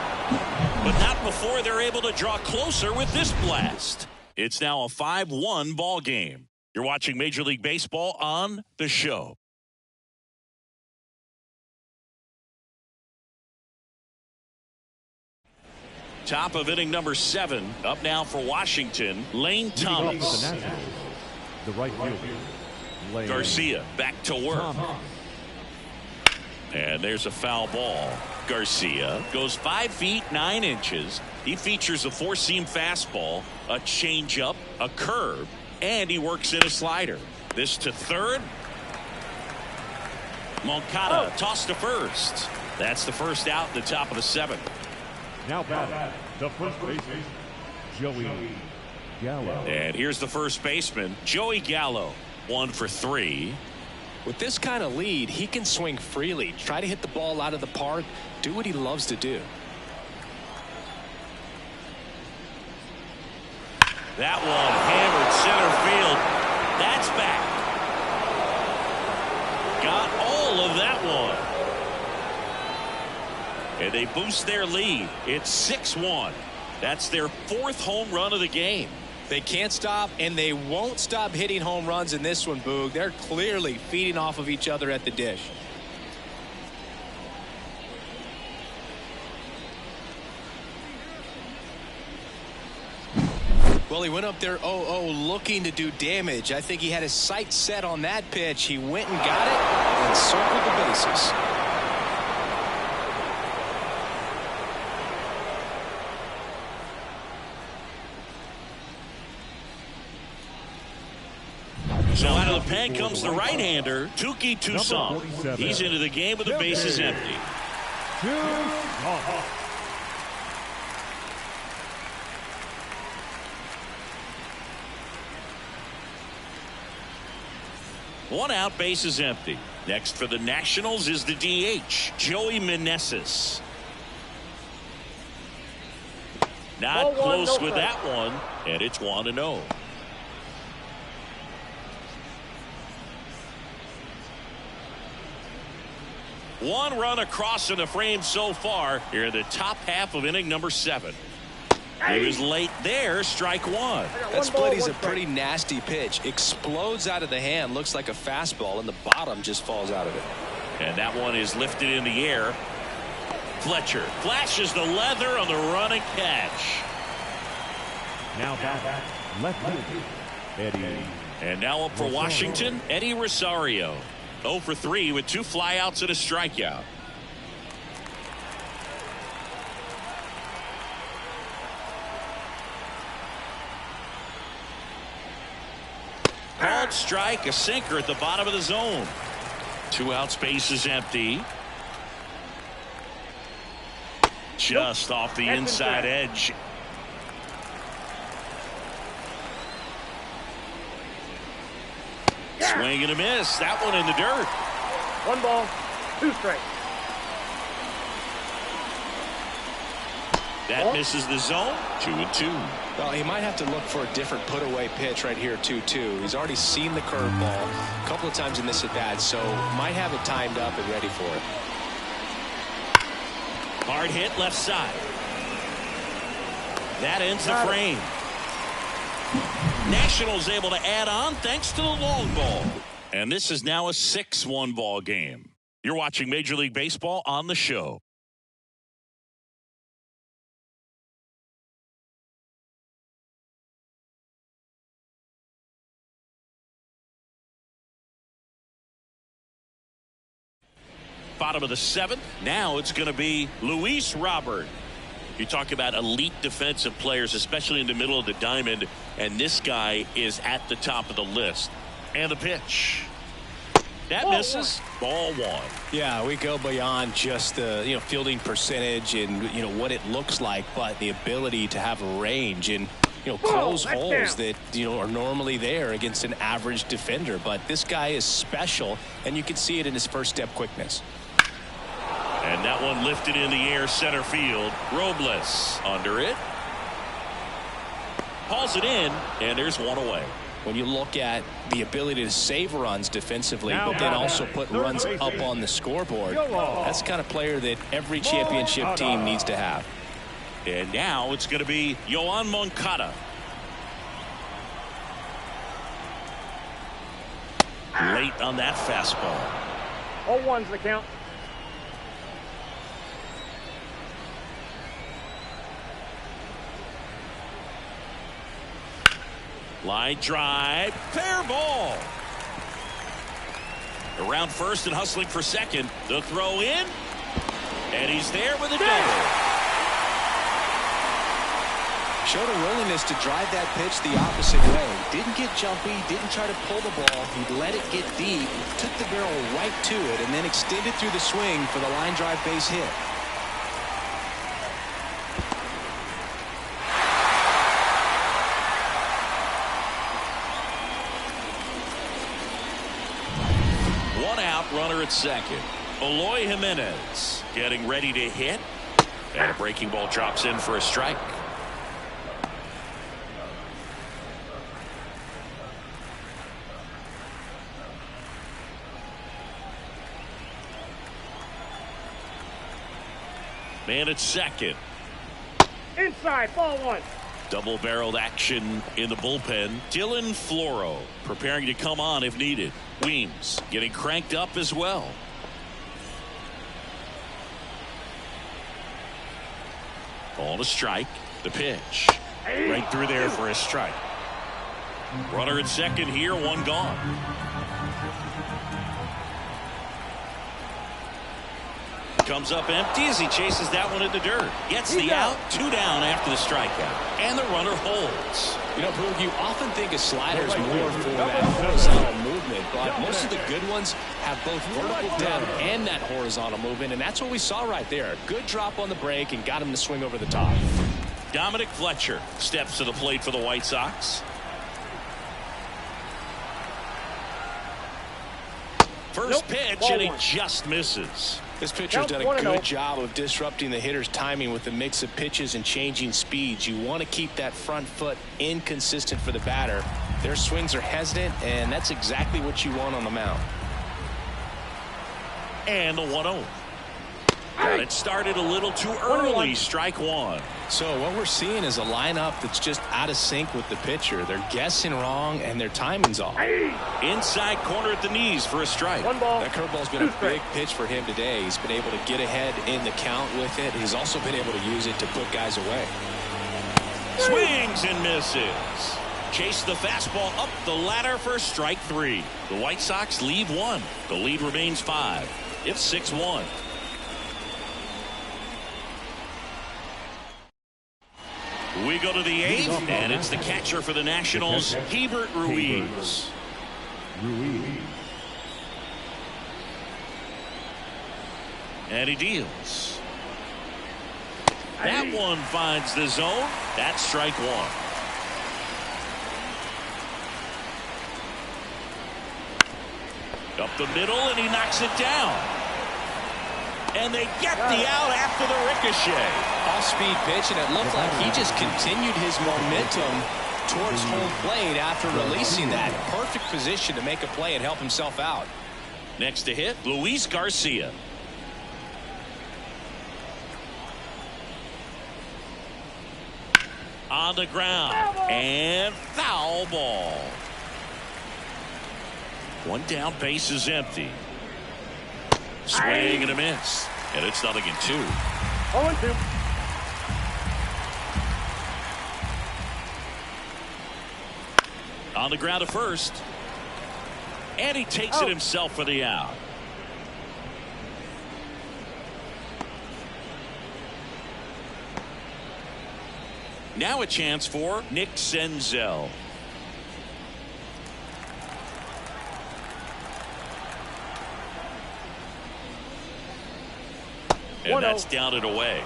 But not before they're able to draw closer with this blast. It's now a 5-1 ball game. You're watching Major League Baseball on The Show. Top of inning number 7. Up now for Washington, Lane Thomas. The right fielder, Garcia back to work. And there's a foul ball. Garcia goes 5 feet 9 inches. He features a 4-seam fastball, a changeup, a curve, and he works in a slider. This to third. Moncada tossed to first. That's the first out in the top of the 7th. Now batting, the first baseman, Joey Gallo. And here's the first baseman, Joey Gallo. 1 for 3. With this kind of lead, he can swing freely, try to hit the ball out of the park, do what he loves to do. That one hammered center field. That's back. Got all of that one. And they boost their lead. It's 6-1. That's their 4th home run of the game. They can't stop, and they won't stop hitting home runs in this one, Boog. They're clearly feeding off of each other at the dish. Well, he went up there 0-0 looking to do damage. I think he had his sights set on that pitch. He went and got it and circled the bases. So out of the pen comes the right-hander, Touki Toussaint. He's into the game with the bases empty. One out, bases empty. Next for the Nationals is the DH, Joey Meneses. Not close with that one, and it's 1-0. One run across in the frame so far here in the top half of inning number 7. He was late there, strike one. That split is a pretty nasty pitch. Explodes out of the hand, looks like a fastball, and the bottom just falls out of it. And that one is lifted in the air. Fletcher flashes the leather on the running catch. Now back, left-handed, Eddie. And now up for Washington, Eddie Rosario. 0 for 3 with 2 flyouts and a strikeout. Called strike, a sinker at the bottom of the zone. 2 outs, bases empty. Just off the inside edge. Swing and a miss. That one in the dirt. 1 ball, 2 strikes. That misses the zone. 2-2. Well, he might have to look for a different put-away pitch right here, 2-2. He's already seen the curveball a couple of times in this at-bat, so might have it timed up and ready for it. Hard hit left side. That ends the frame. Nationals able to add on thanks to the long ball. And this is now a 6-1 ball game. You're watching Major League Baseball on the show. Bottom of the 7th. Now it's going to be Luis Robert. You talk about elite defensive players, especially in the middle of the diamond, and this guy is at the top of the list. And the pitch. That misses. Ball 1. Yeah, we go beyond just the fielding percentage and what it looks like, but the ability to have range and close holes that are normally there against an average defender. But this guy is special, and you can see it in his first step quickness. And that one lifted in the air, center field. Robles under it. Hauls it in, and there's one away. When you look at the ability to save runs defensively, but then also put runs up on the scoreboard, that's the kind of player that every championship team needs to have. And now it's going to be Yoan Moncada. Late on that fastball. 0-1's the count. Line drive, fair ball. Around first and hustling for second. The throw in, and he's there with a double. Showed a willingness to drive that pitch the opposite way. Didn't get jumpy, didn't try to pull the ball. He let it get deep, took the barrel right to it, and then extended through the swing for the line drive base hit. Runner at second. Eloy Jimenez getting ready to hit. And a breaking ball drops in for a strike. Man at second. Inside, ball 1. Double-barreled action in the bullpen. Dylan Floro preparing to come on if needed. Weems getting cranked up as well. Ball to strike. The pitch. Right through there for a strike. Runner at second here, one gone. Comes up empty as he chases that one in the dirt. Gets the out. 2 down after the strikeout. And the runner holds. You know, Boog, you often think a slider is more for that horizontal movement, but most of the good ones have both vertical depth and that horizontal movement, and that's what we saw right there. Good drop on the break and got him to swing over the top. Dominic Fletcher steps to the plate for the White Sox. First pitch, and he just misses. This pitcher's done a good job of disrupting the hitter's timing with a mix of pitches and changing speeds. You want to keep that front foot inconsistent for the batter. Their swings are hesitant, and that's exactly what you want on the mound. And the 1-0. Got it started a little too early. Strike one. So what we're seeing is a lineup that's just out of sync with the pitcher. They're guessing wrong, and their timing's off. Inside corner at the knees for a strike. One ball. That curveball's been a big pitch for him today. He's been able to get ahead in the count with it. He's also been able to use it to put guys away. Swings and misses. Chase the fastball up the ladder for strike 3. The White Sox leave 1. The lead remains 5. It's 6-1. We go to the 8th, and it's the catcher for the Nationals, Hebert Ruiz. And he deals. That one finds the zone. That's strike 1. Up the middle, and he knocks it down. And they get the out after the ricochet. Off-speed pitch, and it looked like he just continued his momentum towards home plate after releasing that. Perfect position to make a play and help himself out. Next to hit, Luis Garcia. On the ground. And foul ball. 1 down, base is empty. Swing and a miss. And it's 0-2. 0-2. On the ground to first. And he takes it himself for the out. Now a chance for Nick Senzel. And that's down and away.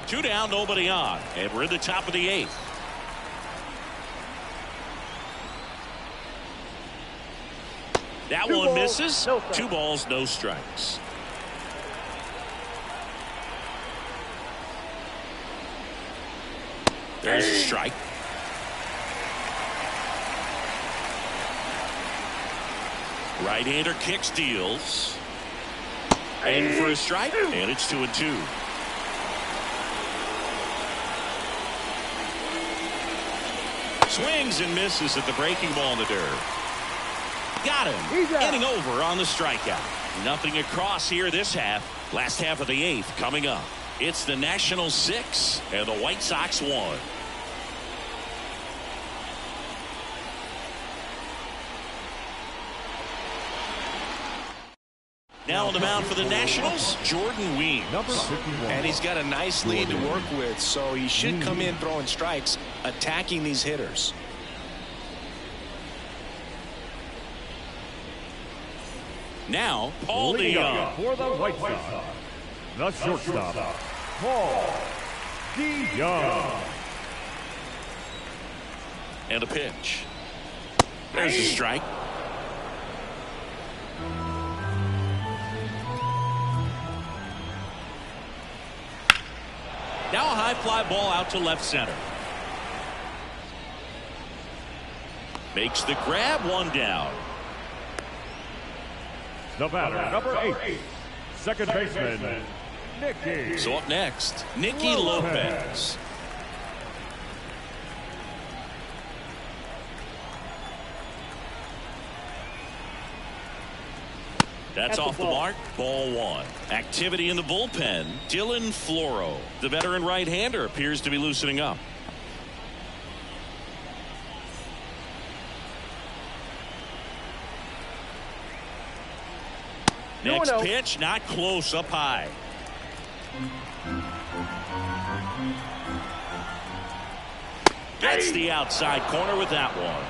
2 down, nobody on. And we're in the top of the 8th. That one misses. 2 balls, no strikes. There's a strike. Right-hander kicks, deals. In for a strike, and it's 2-2. Swings and misses at the breaking ball in the dirt. Got him. Inning over on the strikeout. Nothing across here this half. Last half of the 8th coming up. It's the Nationals 6 and the White Sox 1. Now on the mound for the Nationals, Jordan Weems. Number 51. And he's got a nice lead to work with, so he should come in throwing strikes, attacking these hitters. Now, Paul DeYoung. For the White Sox, the shortstop, Paul DeYoung. And a pitch. There's a strike. Now a high fly ball out to left center. Makes the grab, 1 down. The batter, number 8, second baseman, Nicky. So up next, Nicky Lopez. That's off the mark. Ball 1. Activity in the bullpen. Dylan Floro. The veteran right-hander appears to be loosening up. Next pitch, not close, up high. Gets the outside corner with that one.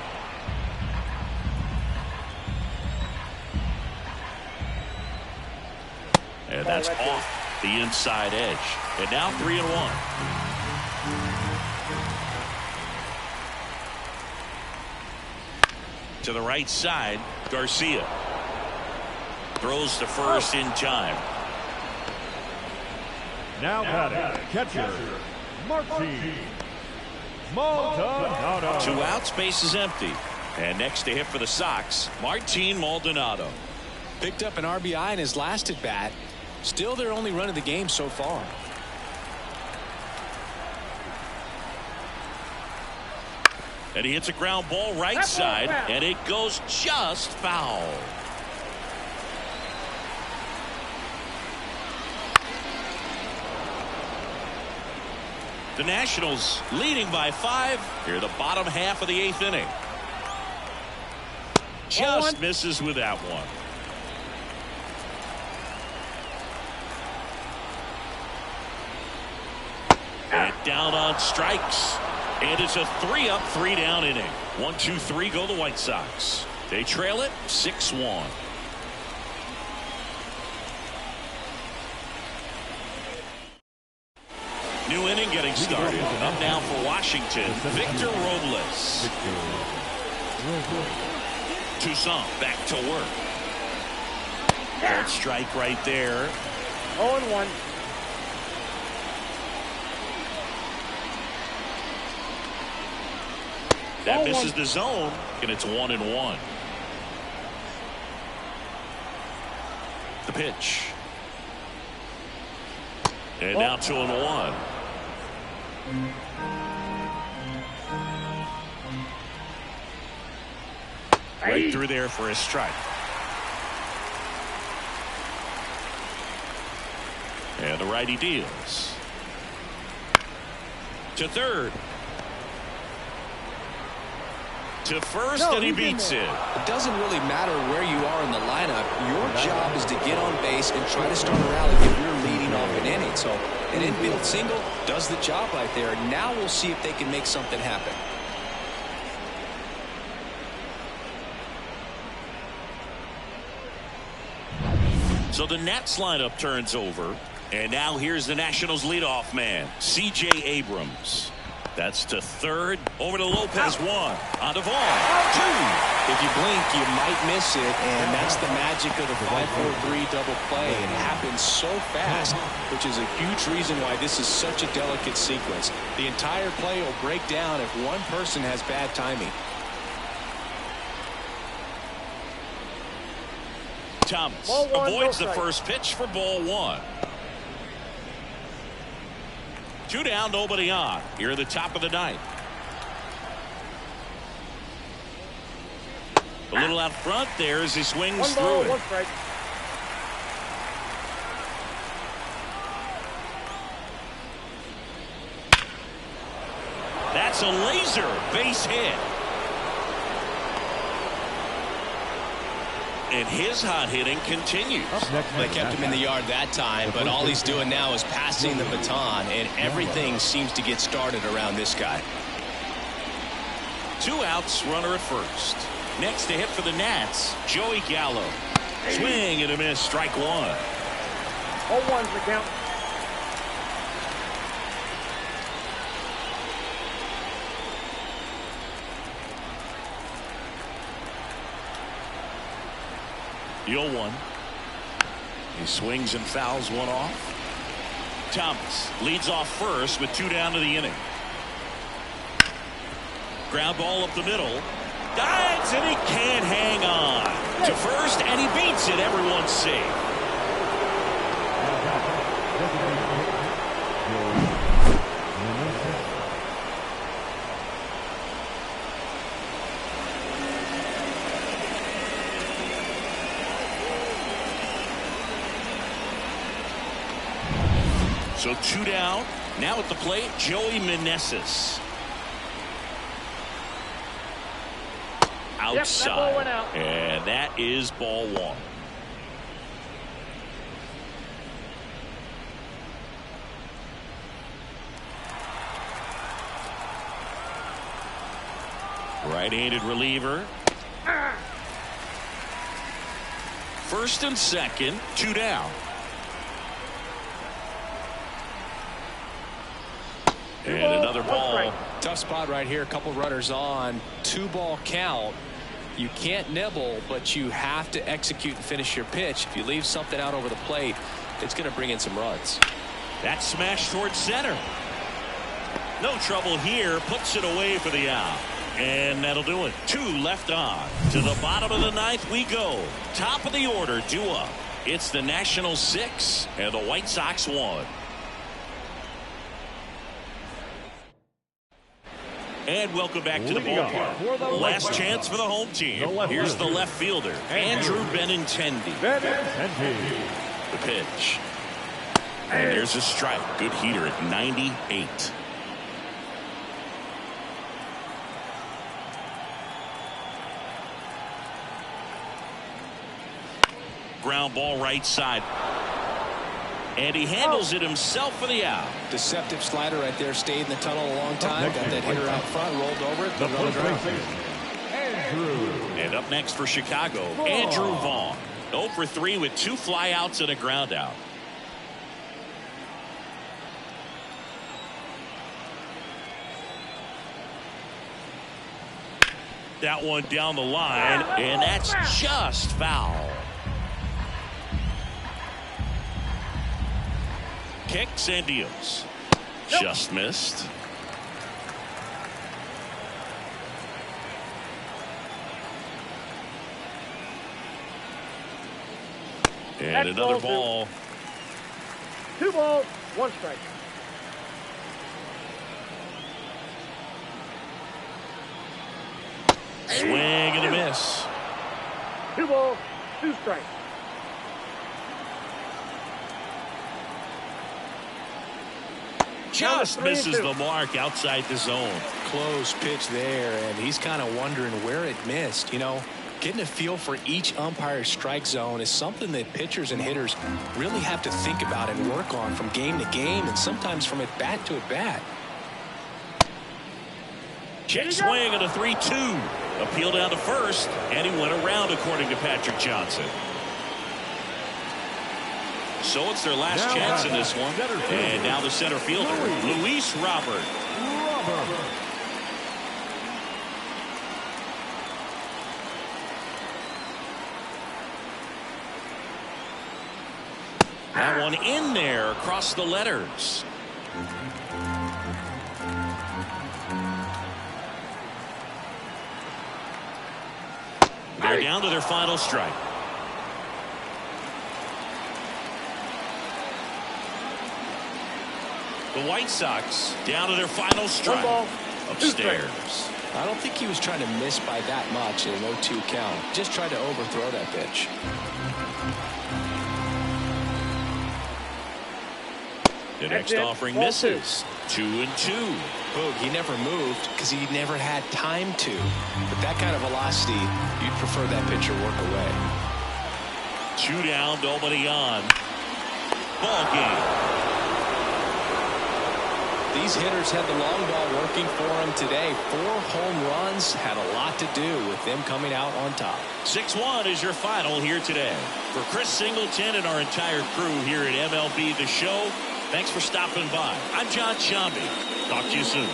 And that's off the inside edge. And now 3-1. To the right side, Garcia. Throws to first in time. Now batting, catcher, Martin Maldonado. 2 outs, base is empty. And next to hit for the Sox, Martin Maldonado. Picked up an RBI in his last at bat. Still their only run of the game so far. And he hits a ground ball right side, and it goes just foul. The Nationals leading by 5 here, the bottom half of the 8th inning. Just misses with that one. And down on strikes. And it's a 3-up, 3-down inning. 1-2-3 go the White Sox. They trail it 6-1. New inning getting started. Up now for Washington, Victor Robles. Toussaint back to work. Third strike right there. 0-1. That misses the zone, and it's 1-1. The pitch. And now 2-1. Right through there for a strike. And the righty deals. To third. To first, and he beats it. It doesn't really matter where you are in the lineup. Your job is to get on base and try to start a rally if you're leading off an inning. So an infield single does the job right there. Now we'll see if they can make something happen. So the Nats lineup turns over. And now here's the Nationals leadoff man, C.J. Abrams. That's to third. Over to Lopez. 1. On to Vaughn. 2. If you blink, you might miss it, and that's the magic of the 5-4-3 double play. It happens so fast, which is a huge reason why this is such a delicate sequence. The entire play will break down if one person has bad timing. Thomas avoids the first pitch for ball 1. 2 down, nobody on. Here at the top of the 9th. A little out front there as he swings through it. 1 strike. That's a laser base hit. And his hot hitting continues. They kept him in the yard that time, but all he's doing now is passing the baton, and everything seems to get started around this guy. 2 outs, runner at first. Next to hit for the Nats, Joey Gallo. Swing and a miss, strike 1. 0-1's the count. The 0-1. He swings and fouls one off. Thomas leads off first with 2 down to the inning. Ground ball up the middle. Dives and he can't hang on. To first and he beats it. Everyone's safe. So 2 down. Now at the plate, Joey Meneses. Outside. Yep, that ball went out. And that is ball 1. Right-handed reliever. First and second, 2 down. And another ball. Tough spot right here. A couple runners on. 2-ball count. You can't nibble, but you have to execute and finish your pitch. If you leave something out over the plate, it's going to bring in some runs. That smash towards center. No trouble here. Puts it away for the out. And that'll do it. 2 left on. To the bottom of the 9th we go. Top of the order, due up. It's the Nationals 6 and the White Sox 1. And welcome back to the ballpark. Last chance for the home team. Here's the left fielder, Andrew Benintendi. The pitch. And there's a strike. Good heater at 98. Ground ball right side. And he handles it himself for the out. Deceptive slider right there. Stayed in the tunnel a long time. Got that hitter out front. Rolled over it. Put it on the ground. And up next for Chicago, Andrew Vaughn. 0 for 3 with 2 flyouts and a ground out. That one down the line, and that's just foul. Kicks and deals. Just missed. And another ball. 2 balls, 1 strike. Swing and a miss. 2 balls, 2 strikes. Just misses the mark outside the zone. Close pitch there, and he's kind of wondering where it missed. You know, getting a feel for each umpire's strike zone is something that pitchers and hitters really have to think about and work on from game to game, and sometimes from at bat to at bat. Check swing and a 3-2. Appeal down to first, and he went around according to Patrick Johnson. So it's their last chance in this one. And now the center fielder, Luis Robert. That one in there across the letters. They're down to their final strike. The White Sox down to their final strike. Upstairs. I don't think he was trying to miss by that much in an 0-2 count. Just tried to overthrow that pitch. The next offering misses. 2-2. Boog, he never moved because he never had time to. With that kind of velocity, you'd prefer that pitcher work away. 2 down, nobody on. Ball game. These hitters had the long ball working for them today. 4 home runs had a lot to do with them coming out on top. 6-1 is your final here today. For Chris Singleton and our entire crew here at MLB The Show, thanks for stopping by. I'm John Shambi. Talk to you soon.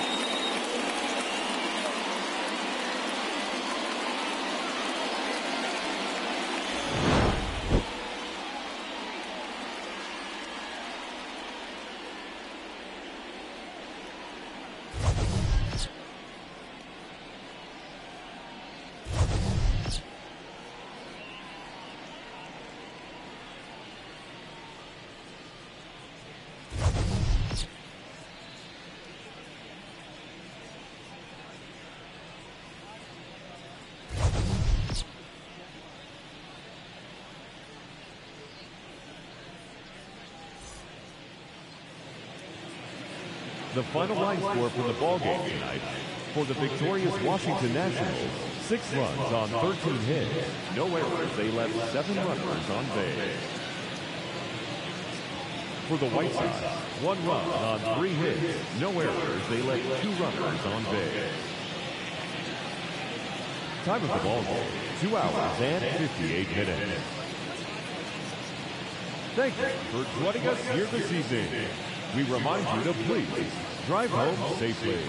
The final line score for the ball game tonight: for the victorious Washington Nationals, 6 runs on 13 hits, no errors. They left 7 runners on base. For the White Sox, 1 run on 3 hits, no errors. They left 2 runners on base. Time of the ball game, 2 hours and 58 minutes. Thank you for joining us here this evening. We remind you to please drive home safely.